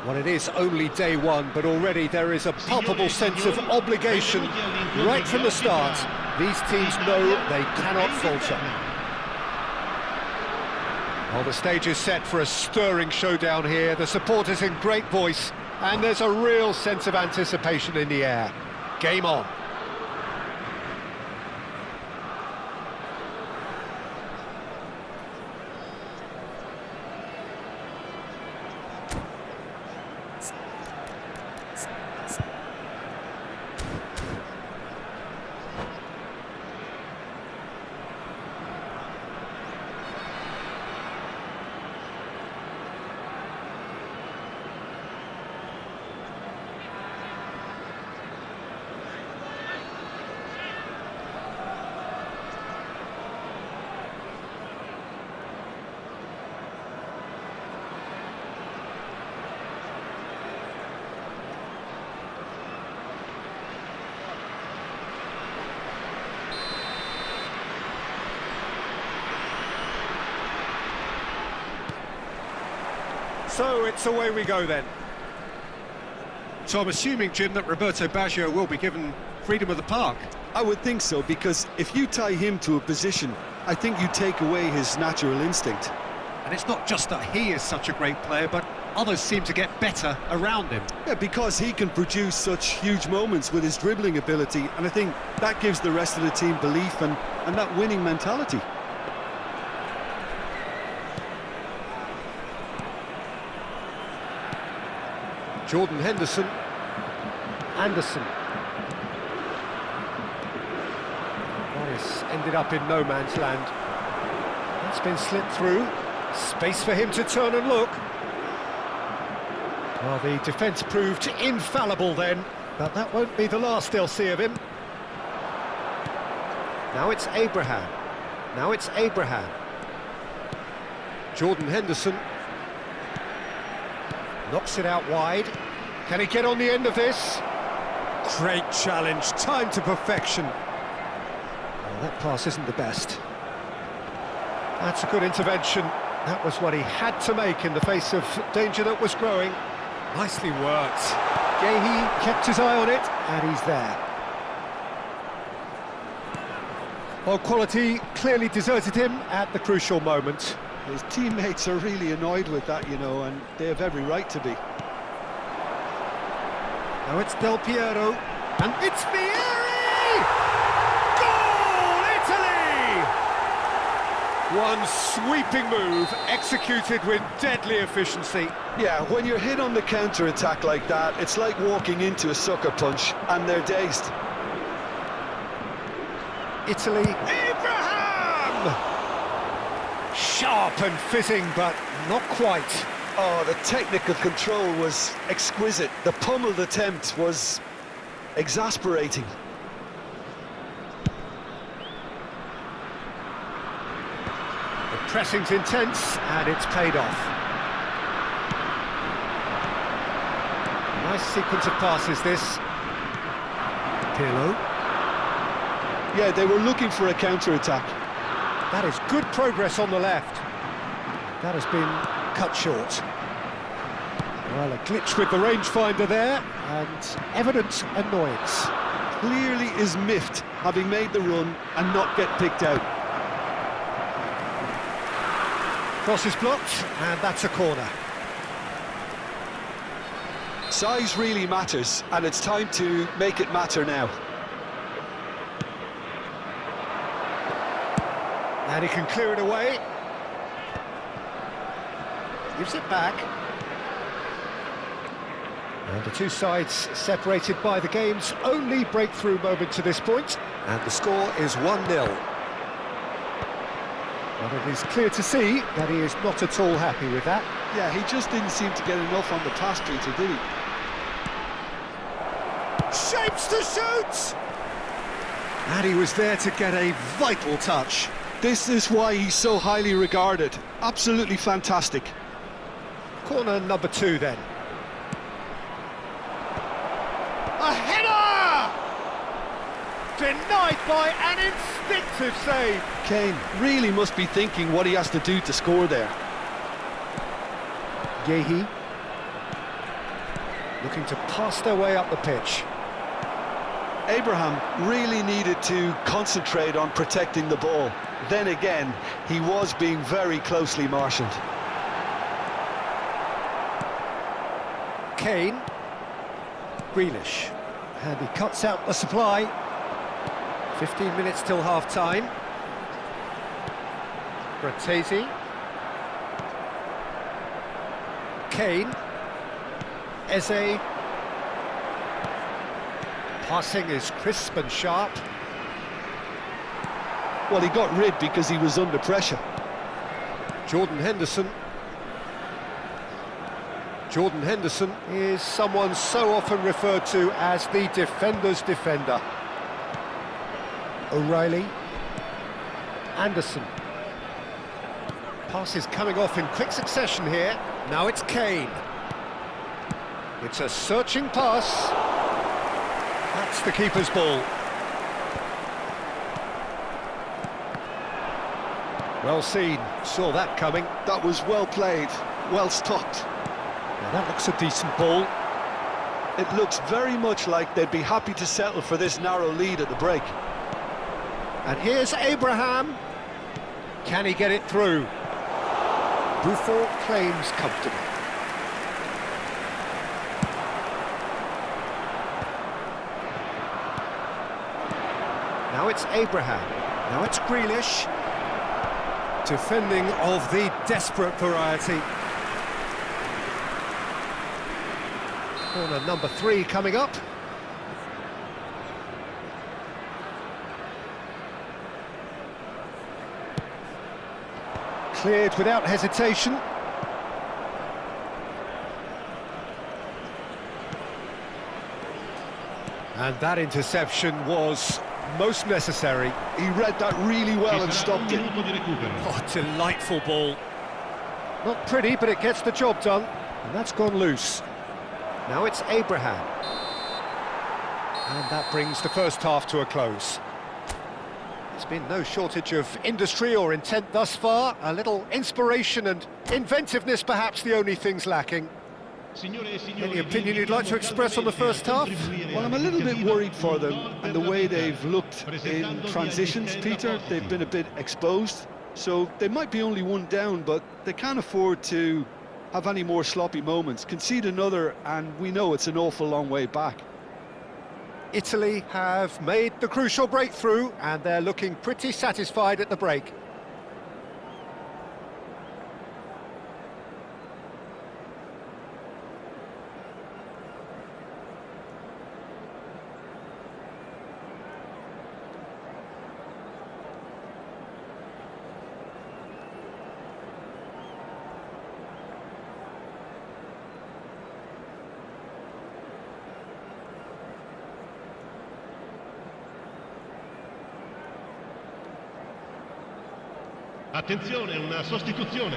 Well, it is only day one, but already there is a palpable sense of obligation right from the start. These teams know they cannot falter. Well, the stage is set for a stirring showdown here. The supporters in great voice, and there's a real sense of anticipation in the air. Game on. So it's away we go then. So I'm assuming, Jim, that Roberto Baggio will be given freedom of the park. I would think so, because if you tie him to a position, I think you take away his natural instinct. And it's not just that he is such a great player, but others seem to get better around him. Yeah, because he can produce such huge moments with his dribbling ability, and I think that gives the rest of the team belief and that winning mentality. Jordan Henderson. Anderson. Morris ended up in no man's land. That's been slipped through. Space for him to turn and look. Well, the defence proved infallible then, but that won't be the last they'll see of him. Now it's Abraham. Now it's Abraham. Jordan Henderson. Knocks it out wide. Can he get on the end of this? Great challenge, time to perfection. Well, that pass isn't the best. That's a good intervention. That was what he had to make in the face of danger that was growing. Nicely worked. Gehi kept his eye on it, and he's there. Well, quality clearly deserted him at the crucial moment. His teammates are really annoyed with that, you know, and they have every right to be. Now it's Del Piero, and it's Vieri! Goal, Italy! One sweeping move, executed with deadly efficiency. Yeah, when you're hit on the counter-attack like that, it's like walking into a sucker punch, and they're dazed. Italy, Abraham! Sharp and fizzing, but not quite. Oh, the technical control was exquisite. The pummeled attempt was exasperating. The pressing's intense, and it's paid off. Nice sequence of passes, this. Pirlo. Yeah, they were looking for a counter-attack. That is good progress on the left. That has been cut short. Well, a glitch with the rangefinder there, and evident annoyance. Clearly is miffed, having made the run and not get picked out. Cross is blocked, and that's a corner. Size really matters, and it's time to make it matter now. And he can clear it away. Gives it back. And the two sides separated by the game's only breakthrough moment to this point. And the score is 1-0. And it is clear to see that he is not at all happy with that. Yeah, he just didn't seem to get enough on the pass treater, did he? Shapes to shoot! And he was there to get a vital touch. This is why he's so highly regarded. Absolutely fantastic. Corner number 2 then. A header! Denied by an instinctive save. Kane really must be thinking what he has to do to score there. Gehi. looking to pass their way up the pitch. Abraham really needed to concentrate on protecting the ball. Then again, he was being very closely marshalled. Kane. Grealish. And he cuts out the supply. 15 minutes till half-time. Bratesi. Kane. Eze. Passing is crisp and sharp. Well, he got rid because he was under pressure. Jordan Henderson. Jordan Henderson is someone so often referred to as the defender's defender. O'Reilly. Anderson. Pass is coming off in quick succession here. Now it's Kane. It's a searching pass. That's the keeper's ball. Well seen, saw that coming. That was well played, well stopped. Now that looks a decent ball. It looks very much like they'd be happy to settle for this narrow lead at the break. And here's Abraham. Can he get it through? Buffon claims comfortably. Now it's Abraham. Now it's Grealish. Defending of the desperate variety. Corner number 3 coming up. Cleared without hesitation. And that interception was most necessary. He read that really well and stopped it. Oh, delightful ball. Not pretty, but it gets the job done. And that's gone loose. Now it's Abraham. And that brings the first half to a close. There's been no shortage of industry or intent thus far. A little inspiration and inventiveness, perhaps the only things lacking. Any opinion you'd like to express on the first half? Well, I'm a little bit worried for them and the way they've looked in transitions, Peter. They've been a bit exposed, so they might be only one down, but they can't afford to have any more sloppy moments. Concede another, and we know it's an awful long way back. Italy have made the crucial breakthrough, and they're looking pretty satisfied at the break. Attenzione, una sostituzione.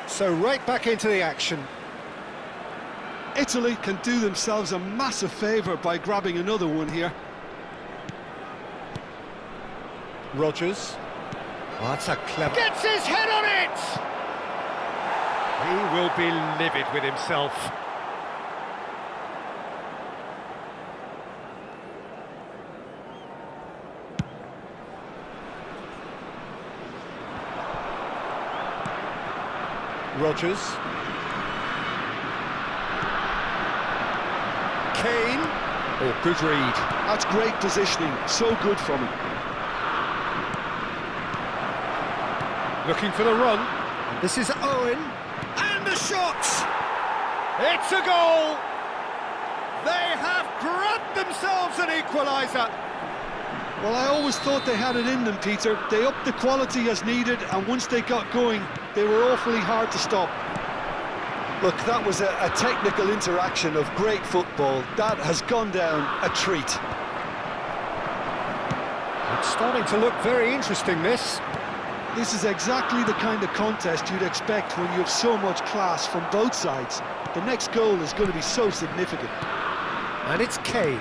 So right back into the action. Italy can do themselves a massive favour by grabbing another one here. Rodgers. Oh, that's a clever... Gets his head on it! He will be livid with himself. Rodgers. Kane. Oh, good read. That's great positioning, so good from him. Looking for the run. And this is Owen. And the shot! It's a goal! They have grabbed themselves an equaliser. Well, I always thought they had it in them, Peter. They upped the quality as needed, and once they got going, they were awfully hard to stop. Look, that was a technical interaction of great football. That has gone down a treat. It's starting to look very interesting, this. This is exactly the kind of contest you'd expect when you have so much class from both sides. The next goal is going to be so significant. And it's Kane.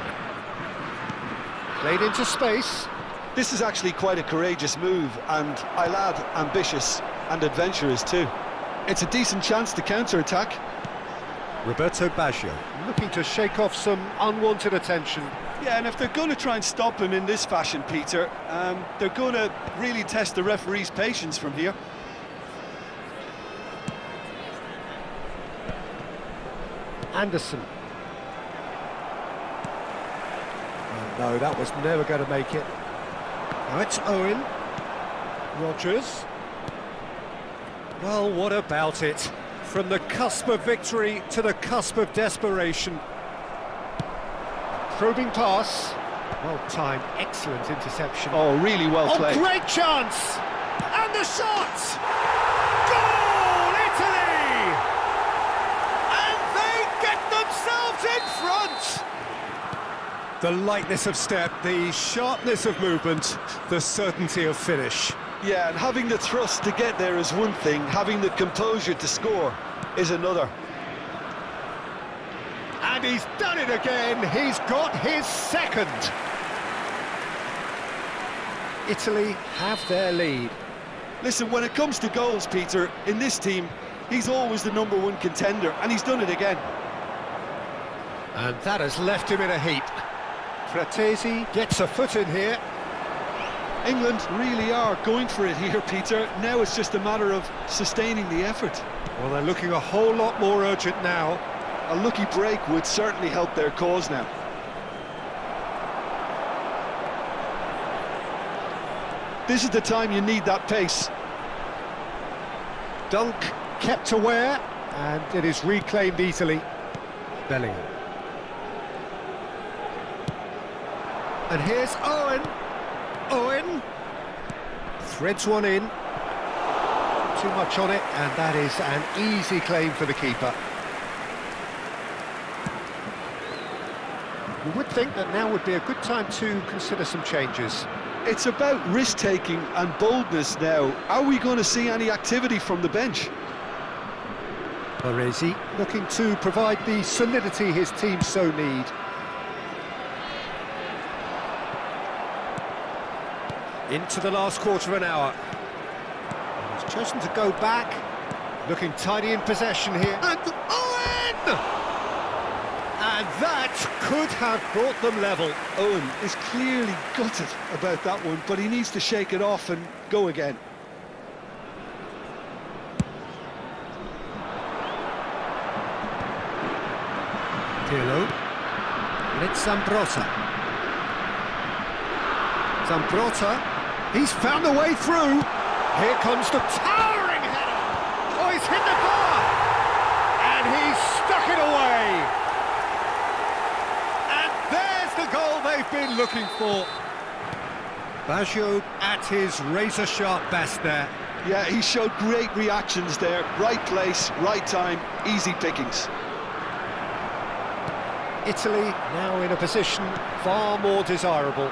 Played into space. This is actually quite a courageous move, and I'll add ambitious and adventurous too. It's a decent chance to counter-attack. Roberto Baggio looking to shake off some unwanted attention. Yeah, and if they're going to try and stop him in this fashion, Peter, they're going to really test the referee's patience from here. Anderson. Oh, no, that was never going to make it. Now it's Owen. Rodgers. Well, what about it? From the cusp of victory to the cusp of desperation. Probing pass. Well timed, excellent interception. Oh, really well played. Oh, great chance! And the shot! Goal, Italy! And they get themselves in front! The lightness of step, the sharpness of movement, the certainty of finish. Yeah, and having the thrust to get there is one thing, having the composure to score is another. And he's done it again, he's got his second. Italy have their lead. Listen, when it comes to goals, Peter, in this team, he's always the #1 contender, and he's done it again. And that has left him in a heap. Fratesi gets a foot in here. England really are going for it here, Peter. Now it's just a matter of sustaining the effort. Well, they're looking a whole lot more urgent now. A lucky break would certainly help their cause now. This is the time you need that pace. Dunk kept aware, and it is reclaimed easily. Bellingham. And here's Owen. Owen threads one in. Too much on it, and that is an easy claim for the keeper. You would think that now would be a good time to consider some changes. It's about risk-taking and boldness now. Are we going to see any activity from the bench? Baresi looking to provide the solidity his team so need. Into the last quarter of an hour. And he's chosen to go back. Looking tidy in possession here. And Owen! And that could have brought them level. Owen is clearly gutted about that one, but he needs to shake it off and go again. Pirlo. And it's Zambrotta. Zambrotta. He's found a way through. Here comes the towering header. Oh, he's hit the bar. And he's stuck it away. And there's the goal they've been looking for. Baggio at his razor-sharp best there. Yeah, he showed great reactions there. Right place, right time, easy pickings. Italy now in a position far more desirable.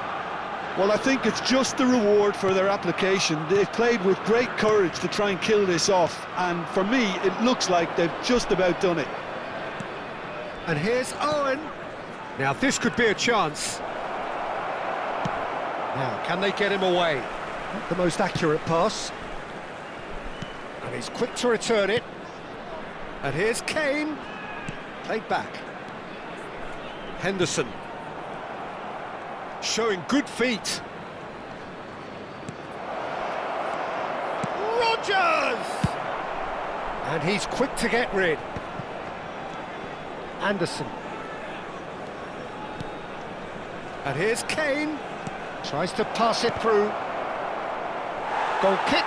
Well, I think it's just the reward for their application. They've played with great courage to try and kill this off, and for me, it looks like they've just about done it. And here's Owen. Now, this could be a chance. Now, can they get him away? Not the most accurate pass. And he's quick to return it. And here's Kane. Played back. Henderson. Showing good feet. Rodgers! And he's quick to get rid. Anderson. And here's Kane. Tries to pass it through. Goal kick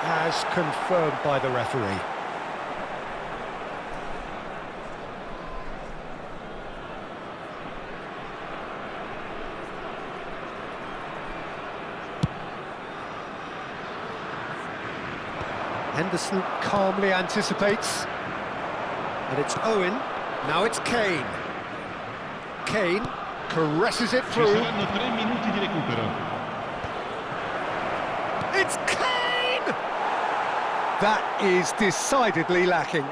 as confirmed by the referee. Henderson calmly anticipates. And it's Owen. Now it's Kane. Kane caresses it Ci through. saranno 3 minuti di recupero. It's Kane! That is decidedly lacking.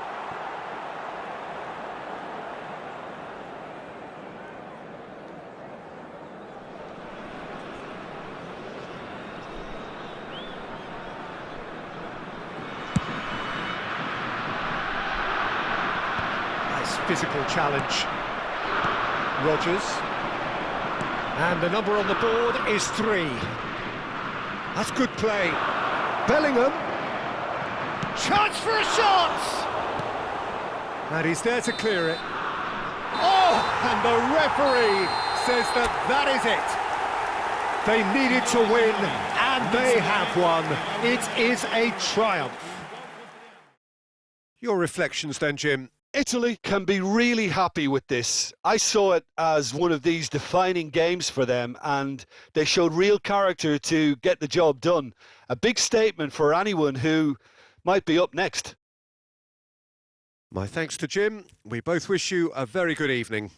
Nice physical challenge. Rodgers. And the number on the board is 3. That's good play. Bellingham. Chance for a shot! And he's there to clear it. Oh, and the referee says that that is it. They needed to win, and they have won. It is a triumph. Your reflections then, Jim? Italy can be really happy with this. I saw it as one of these defining games for them, and they showed real character to get the job done. A big statement for anyone who might be up next. My thanks to Jim. We both wish you a very good evening.